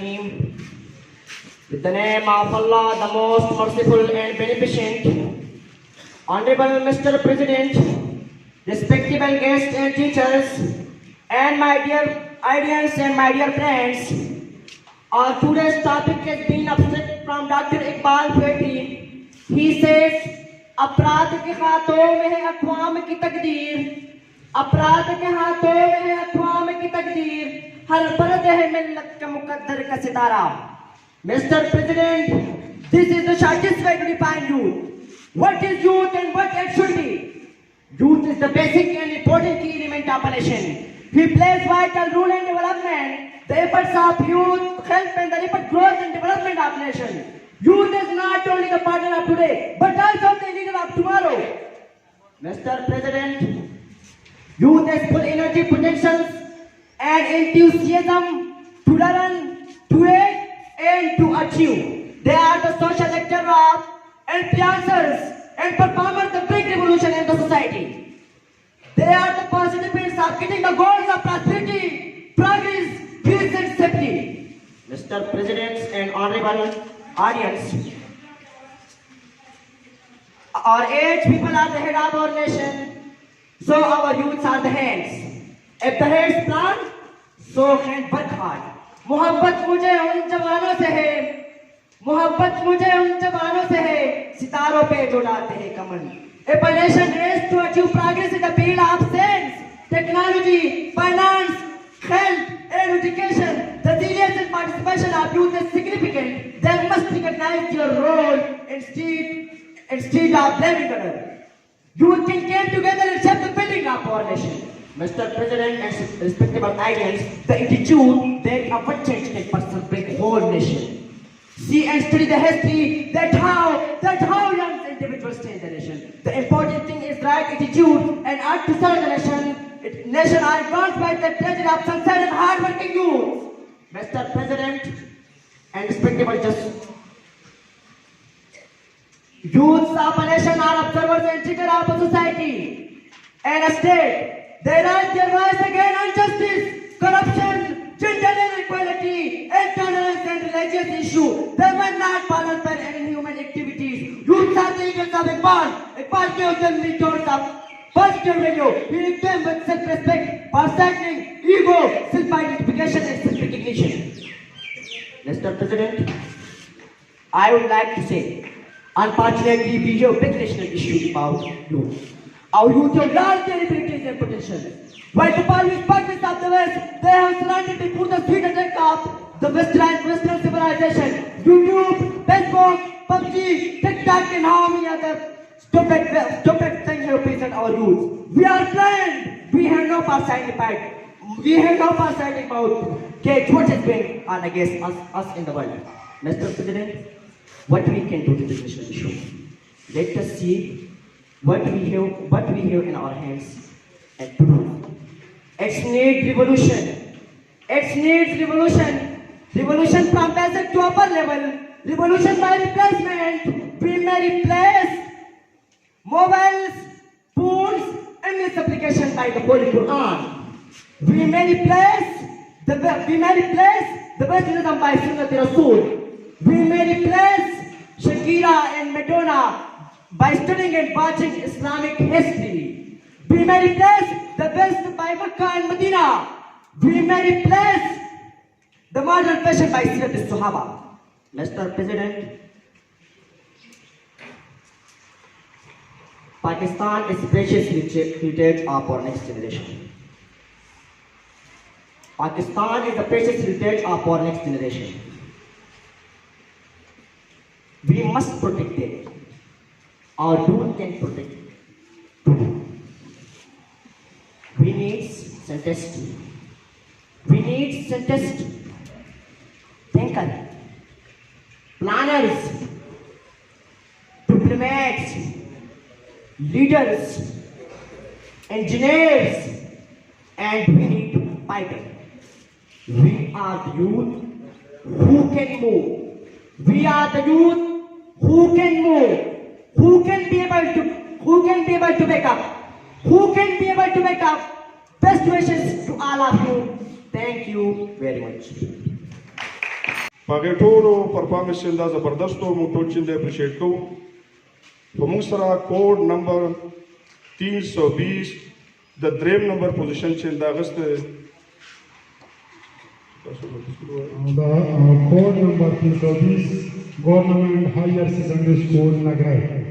Bismillahirrahmanirrahim. With the name of Allah, the most merciful and beneficent. Honorable Mr. President, respectable guests and teachers, and my dear audience and my dear friends, our today's topic has been abstract from Dr. Iqbal Fetri. He says, अपराध के हाथों में है अक़वाम की तकदीर, अपराध के हाथों में है अक़वाम की तकदीर, हर फर्द है मिल्लत का मुकद्दर का सितारा. Mr. President, this is the shortest way to define youth. What is youth and what it should be? Youth is the basic and important key element of a nation. He plays vital role in development. The efforts of youth help in the rapid growth and development of nation. Youth is not only the partner of today, but also the leader of tomorrow. Mr. President, youth has full energy, potentials, and enthusiasm to learn, to act, and to achieve. They are the social actors of influencers and performers of the big revolution in the society. They are the participants of getting the goals of prosperity, progress, peace, and safety. Mr. President and honorable audience, our age people are the head of our nation, so our youths are the hands. If the hands plan, so hand work hard. मोहब्बत मुझे उन जवानों से है, मोहब्बत मुझे उन जवानों से है, सितारों पे जो डालते हैं कमल. If a nation aims to achieve progress in the field of science, technology, finance, health, and education, the resilience and participation of youth is significant. They must recognize their role instead of blaming others. Youth can come together and shape the building of our nation. Mr. President and respectable audience, the attitude that a one change can person break whole nation. See and study the history that how young individuals change the nation. The important thing is right attitude and art to serve the nation. Nation are advanced by the treasure of sincere and hard-working youth. Mr. President and respectable justice, youths of a nation are observers and triggers of a society and a state. They raise their voice against injustice, corruption, gender inequality, intolerance and religious issues. They were not volunteer and inhuman activities. Youths are the eagles of Iqbal. Iqbal gave them the tones of positive value. He linked them with self-respect, forsaking ego, self-identification and self-recognition. Mr. President, I would like to say, unfortunately, we have big national issues about youth. Our youth have large abilities and potential. While the polished partners of the West, they have surrounded to put the sweet attack of the Western civilization. YouTube, Facebook, PUBG, TikTok and how many other stupid things have present our youth. We are blind. We have no foresight about what is going on against us in the world. Mr. President, what we can do to this national issue? Let us see what we have in our hands and to do. It needs revolution. It needs revolution. Revolution from basic to upper level. Revolution by replacement. We may replace mobiles, phones, and misapplication by the Holy Quran. We may replace the Western by Sunnat Rasul. We may replace Shakira and Madonna by studying and watching Islamic history. We may replace the West by Makkah and Medina. We may replace the modern fashion by Sirat al-Sahaba. Mr. President, Pakistan is precious heritage of our next generation. Pakistan is the precious heritage of our next generation. We must protect it. Our youth can protect it. We need scientists. We need scientists, thinkers, planners, diplomats, leaders, engineers, and we need fighters. We are the youth who can move. We are the youth who can move. Who can be able to wake up? Who can be able to wake up? Best wishes to all of you. Thank you very much. پاګه ټولو پرفارمنس دا زبردست او موږ ټول چې اپریشیټ کوو په موږ سره کوډ نمبر 320 د دریم نمبر پوزیشن چې دا غسته the code number 320 Government Higher Secondary School Nagrai.